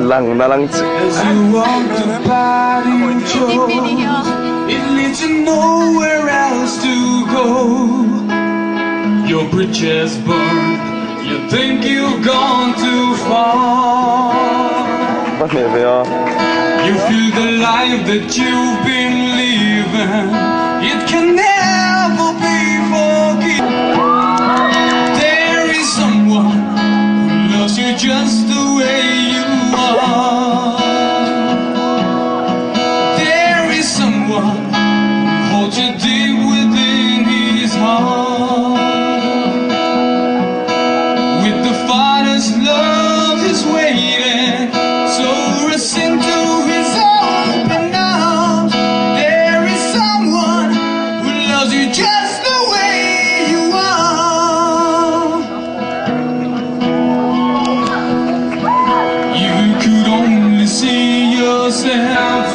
lang na lang. As you walk the body show, it leads you nowhere else to go. Your bridges burn, you think you've gone too far. You feel the life that you've been living, it can never be forgiven. There is someone who loves you just the way you are. There is someone who holds you deep within his heart. With the Father's love is waiting, so listen to his open arms. There is someone who loves you just the way you are. You could only see yourself